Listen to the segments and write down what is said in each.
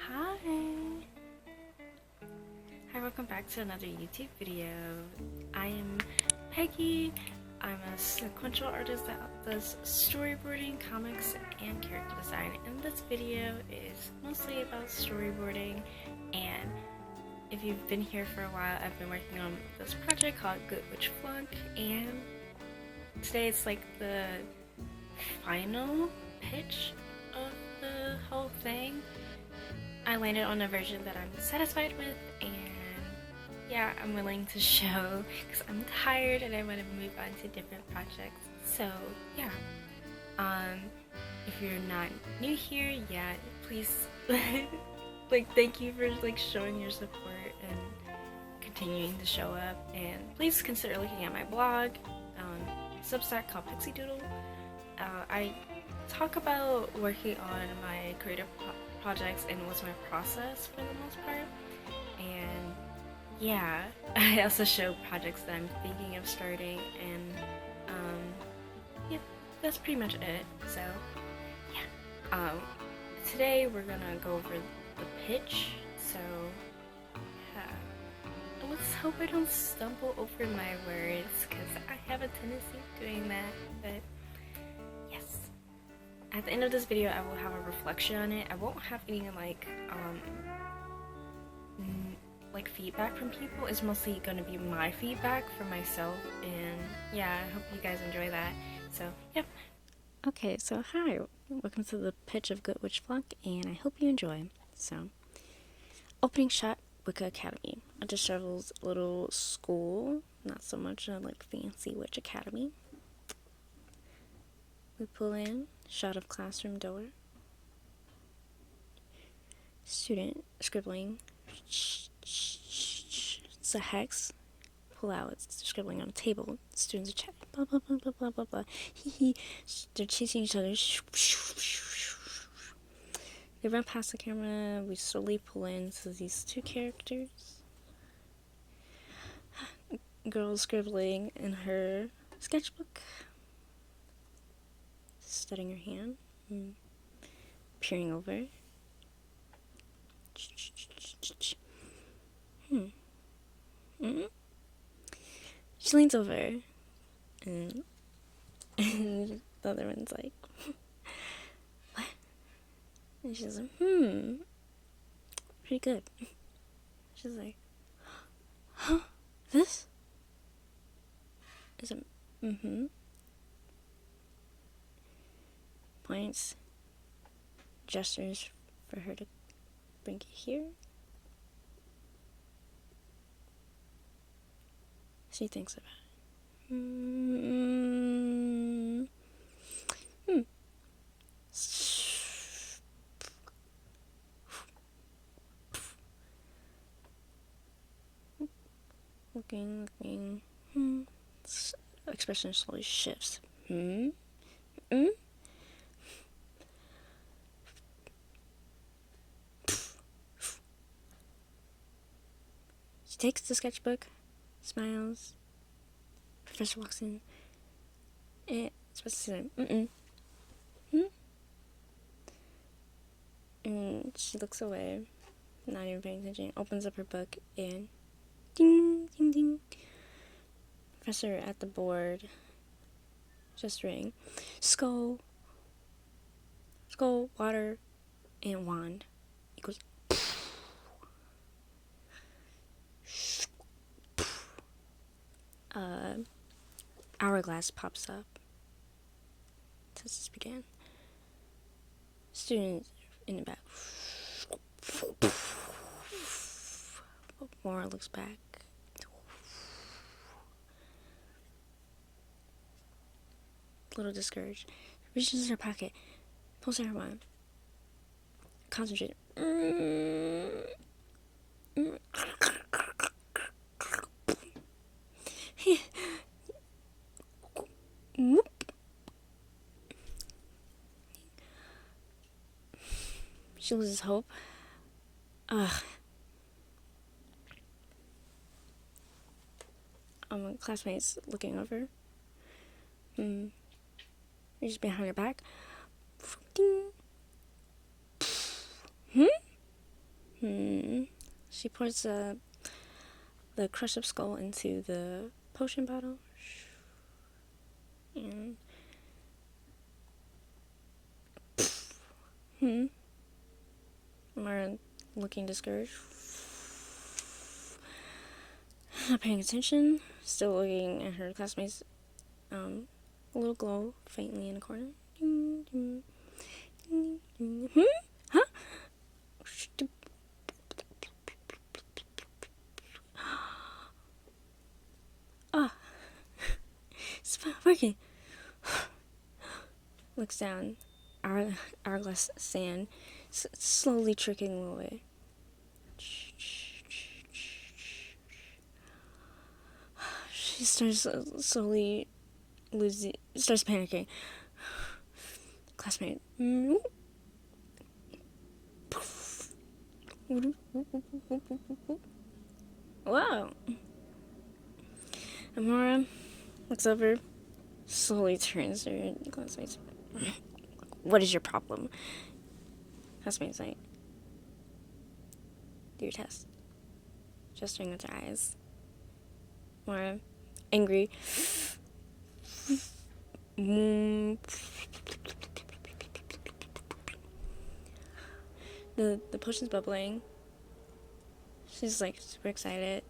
Hi! Hi, welcome back to another YouTube video. I am Peggy. I'm a sequential artist that does storyboarding, comics, and character design. And this video is mostly about storyboarding. And if you've been here for a while, I've been working on this project called Good Witch Flunk. And today it's like the final pitch of the whole thing. I landed on a version that I'm satisfied with, and yeah, I'm willing to show because I'm tired and I want to move on to different projects. So yeah, if you're not new here yet, please thank you for showing your support and continuing to show up. And please consider looking at my blog, Substack called Pixie Doodle. I talk about working on my creative projects and what's my process for the most part. And yeah, I also show projects that I'm thinking of starting, and yeah, that's pretty much it. So yeah, today we're gonna go over the pitch. So yeah, let's hope I don't stumble over my words because I have a tendency of doing that. But yes. At the end of this video, I will have a reflection on it. I won't have any feedback from people. It's mostly going to be my feedback for myself, and yeah, I hope you guys enjoy that. So, yep. Okay, so hi, welcome to the pitch of Good Witch Flunk, and I hope you enjoy. So, opening shot, Wicca Academy. A disheveled little school, not so much a fancy witch academy. We pull in, shot of classroom door. Student scribbling. It's a hex. Pull out. It's scribbling on a table. Students are chatting. Blah blah blah blah blah blah blah. Hee. They're chasing each other. They run past the camera. We slowly pull into these two characters. Girl scribbling in her sketchbook. Studying her hand. Peering over. She leans over, and the other one's like, what? And she's like, pretty good. She's like, huh? This? Is it, Points, gestures for her to bring it here. She thinks about it. Looking. Expression slowly shifts. She takes the sketchbook, smiles. Professor walks in. It's supposed to say, And she looks away, not even paying attention. Opens up her book and ding, ding, ding. Professor at the board, gesturing. Skull, water, and wand equals. Hourglass pops up. Tests begin. Students in the back. Maura looks back. A little discouraged. Reaches in her pocket. Pulls out her wand. Concentrate. She loses hope. Classmates looking over. Reaches behind her back. Ding. She pours the crushed up skull into the potion bottle. And Mara looking discouraged. Not paying attention. Still looking at her classmates. A little glow faintly in the corner. Huh? Ah, it's working. Looks down. Hourglass sand slowly trickling away. She starts slowly starts panicking. Classmate. Wow. Amora looks over, slowly turns to her classmates. What is your problem? Classmates like, do your test. Gesturing with her eyes. Amora, angry. The potion's bubbling. She's like super excited.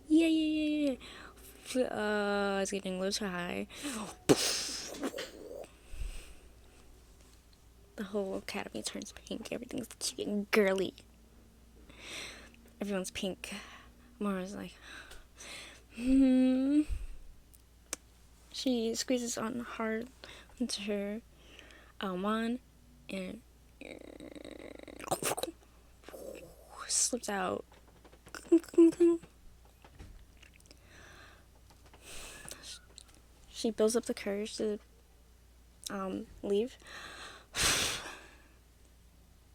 Yeah. It's getting low to high. The whole academy turns pink. Everything's cute and girly. Everyone's pink. Mara's like, She squeezes on hard into her wand and slips out. She builds up the courage to leave.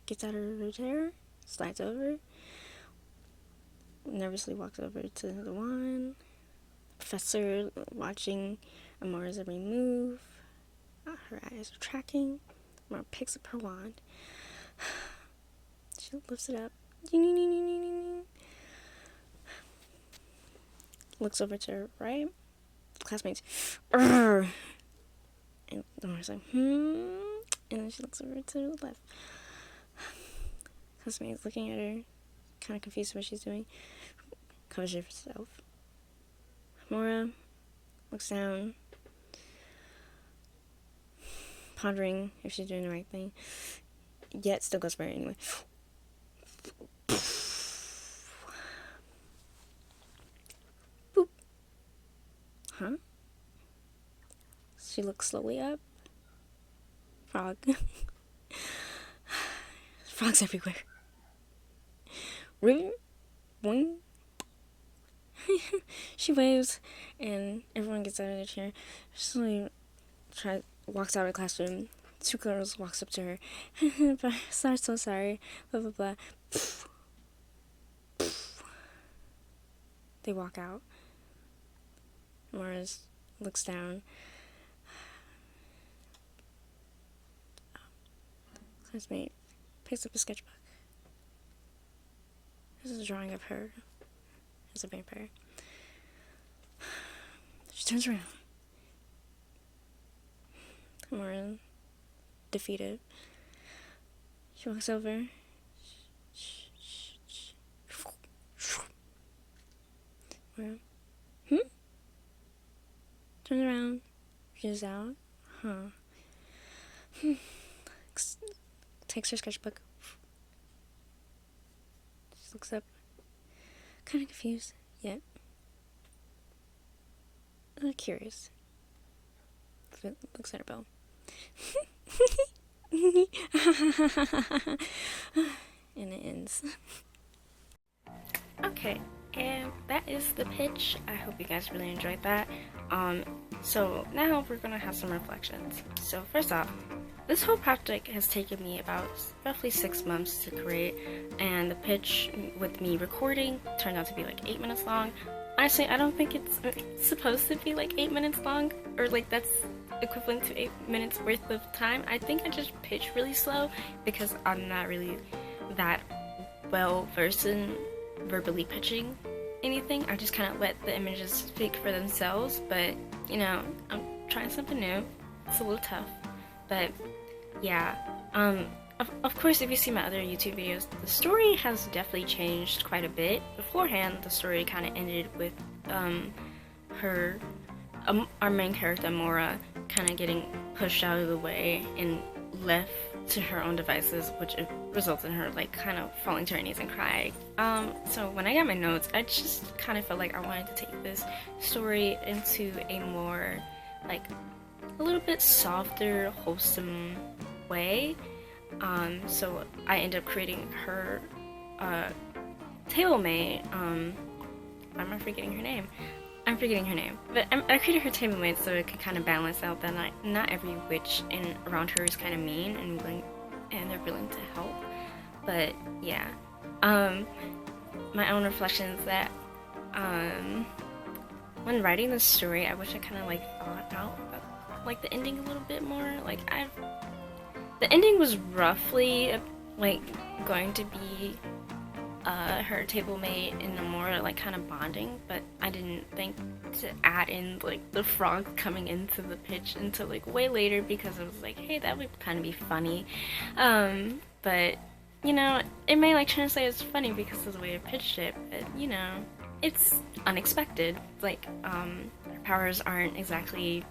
Gets out of her chair, slides over, nervously walks over to the wand. Professor watching Amora's every move. Her eyes are tracking. Amora picks up her wand. She lifts it up. Looks over to her right. Classmates. Arr! And Amora's like, And then she looks over to the left. Classmates looking at her, kind of confused what she's doing. Covers herself. Amora looks down, pondering if she's doing the right thing, yet still goes for it anyway. Boop. Huh? She looks slowly up. Frog. Frogs everywhere. Boing. She waves, and everyone gets out of their chair. She slowly walks out of the classroom. Two girls walks up to her. Sorry, so sorry. Blah blah blah. They walk out. Mars looks down. Classmate picks up a sketchbook. This is a drawing of her as a vampire. She turns around. Amora, defeated. She walks over. Amora, turns around. She's out. Takes her sketchbook. She looks up. Kind of confused, yet curious. Looks at her bell. And it ends. Okay, and that is the pitch. I hope you guys really enjoyed that. So now we're gonna have some reflections. So first off, this whole project has taken me about roughly 6 months to create, and the pitch with me recording turned out to be like 8 minutes long. Honestly, I don't think it's supposed to be like 8 minutes long, or like that's equivalent to 8 minutes worth of time. I think I just pitch really slow because I'm not really that well versed in verbally pitching anything. I just kind of let the images speak for themselves, but you know, I'm trying something new. It's a little tough, but yeah. Of course, if you see my other YouTube videos, the story has definitely changed quite a bit. Beforehand, the story kind of ended with her, our main character Mora, kind of getting pushed out of the way and left to her own devices, which results in her like kind of falling to her knees and crying. So when I got my notes, I just kind of felt like I wanted to take this story into a more like a little bit softer, wholesome way. So I ended up creating her table mate. I'm forgetting her name. But I created her table mate so it could kind of balance out that not every witch around her is kind of mean and they're willing to help. But yeah, my own reflections that when writing the story, I wish I kind of like thought out about like the ending a little bit more. Like the ending was roughly like going to be her table mate and more like kind of bonding, but I didn't think to add in like the frog coming into the pitch until like way later because I was like, hey, that would kind of be funny. But you know, it may like translate as funny because of the way I pitched it, but you know, it's unexpected. Like her powers aren't exactly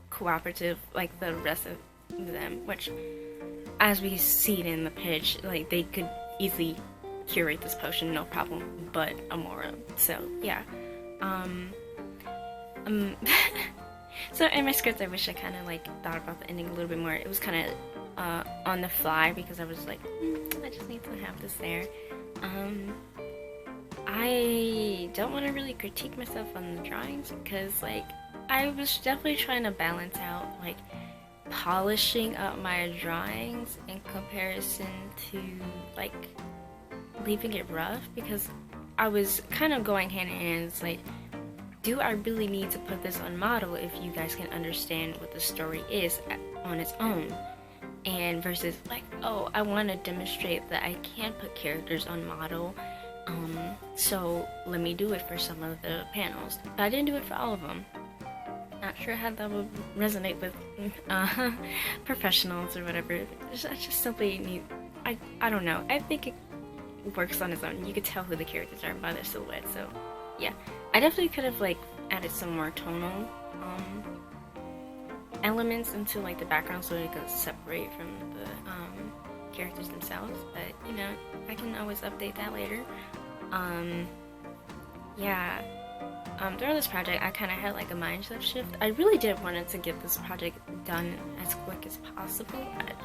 cooperative like the rest of them, which as we see it in the pitch, like they could easily curate this potion no problem, but Amora. So yeah. So in my script, I wish I kind of like thought about the ending a little bit more. It was kind of on the fly because I was like, I just need to have this there. I don't want to really critique myself on the drawings because like I was definitely trying to balance out like polishing up my drawings in comparison to like leaving it rough, because I was kind of going hand in hand. It's like, do I really need to put this on model if you guys can understand what the story is on its own? And versus like, oh, I want to demonstrate that I can put characters on model, so let me do it for some of the panels. But I didn't do it for all of them. Not sure how that would resonate with professionals or whatever. I just simply need, I don't know. I think it works on its own. You could tell who the characters are by their silhouette. So yeah, I definitely could have like added some more tonal elements into like the background so it could separate from the characters themselves. But you know, I can always update that later. Yeah. During this project, I kind of had like a mindset shift. I really did wanted to get this project done as quick as possible.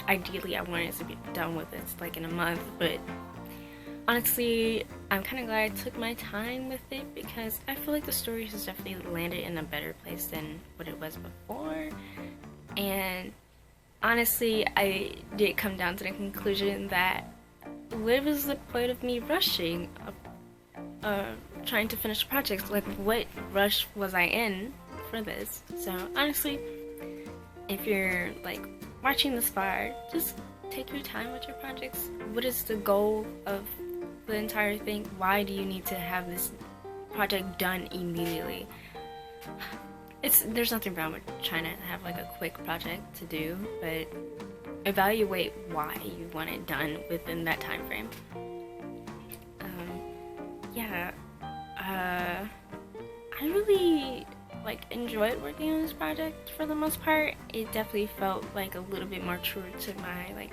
Ideally, I wanted to be done with it like in a month, but honestly, I'm kind of glad I took my time with it because I feel like the story has definitely landed in a better place than what it was before. And honestly, I did come down to the conclusion that what was the point of me rushing trying to finish projects? Like, what rush was I in for this? So honestly, if you're like watching this far, just take your time with your projects. What is the goal of the entire thing? Why do you need to have this project done immediately? There's nothing wrong with trying to have like a quick project to do, but evaluate why you want it done within that time frame. Yeah, I really like enjoyed working on this project for the most part. It definitely felt like a little bit more true to my like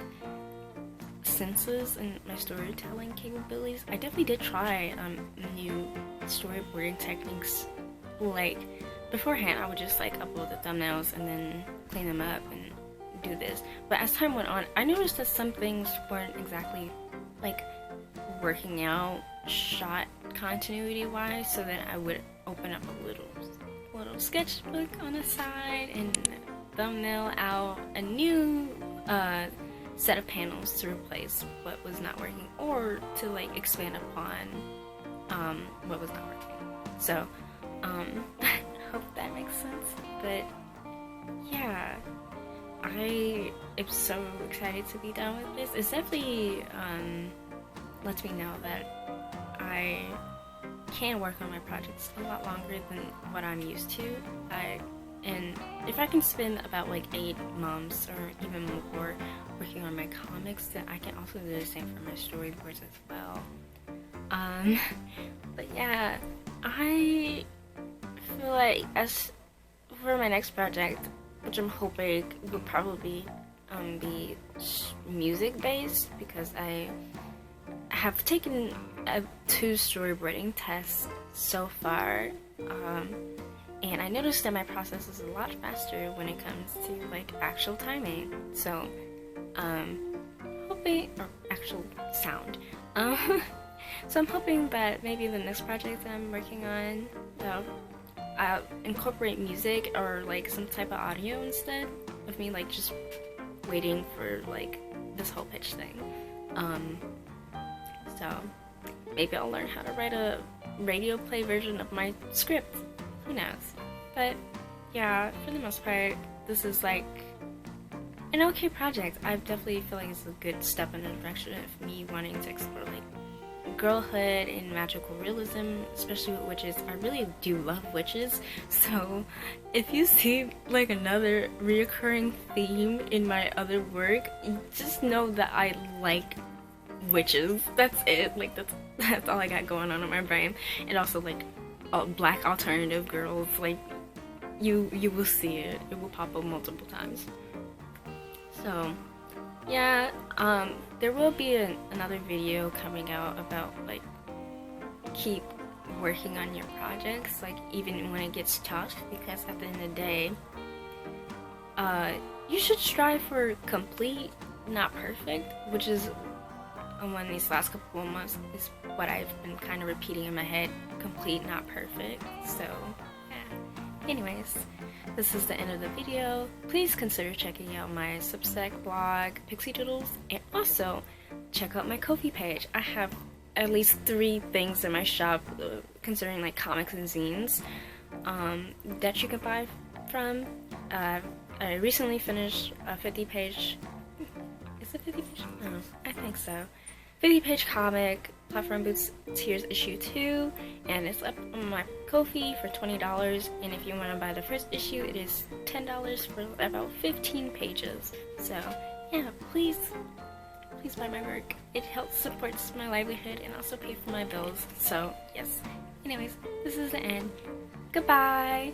senses and my storytelling capabilities. I definitely did try new storyboarding techniques. Like beforehand, I would just like upload the thumbnails and then clean them up and do this. But as time went on, I noticed that some things weren't exactly like working out shot continuity wise, so then I would open up a little sketchbook on the side and thumbnail out a new set of panels to replace what was not working or to like expand upon what was not working. So I hope that makes sense. But yeah, I am so excited to be done with this. It's definitely lets me know that I can work on my projects a lot longer than what I'm used to. And if I can spend about like 8 months or even more working on my comics, then I can also do the same for my storyboards as well. But yeah, I feel like as for my next project, which I'm hoping will probably be music based, because I have taken 2 storyboarding tests so far, and I noticed that my process is a lot faster when it comes to like actual timing. So hoping, or actual sound. So I'm hoping that maybe the next project that I'm working on, I'll incorporate music or like some type of audio instead of me like just waiting for like this whole pitch thing. So maybe I'll learn how to write a radio play version of my script. Who knows? But yeah, for the most part, this is like an okay project. I definitely feel like it's a good step in the direction of me wanting to explore like girlhood and magical realism, especially with witches. I really do love witches, so if you see like another reoccurring theme in my other work, just know that I like witches. That's it. Like that's all I got going on in my brain. And also like black alternative girls, like you will see it. It will pop up multiple times. So yeah, there will be another video coming out about like keep working on your projects, like even when it gets tough, because at the end of the day, you should strive for complete, not perfect, which is one of these last couple of months is what I've been kind of repeating in my head, complete, not perfect. So yeah, anyways, this is the end of the video. Please consider checking out my Substack blog, Pixie Doodles, and also check out my Ko-fi page. I have at least 3 things in my shop, considering like comics and zines, that you can buy from. I recently finished a 50-page, is it 50 page? No, I think so. 50-page comic, Platform Boots Tears issue 2, and it's up on my Ko-fi for $20, and if you want to buy the first issue, it is $10 for about 15 pages. So yeah, please buy my work. It helps supports my livelihood and also pay for my bills. So yes, anyways, this is the end. Goodbye.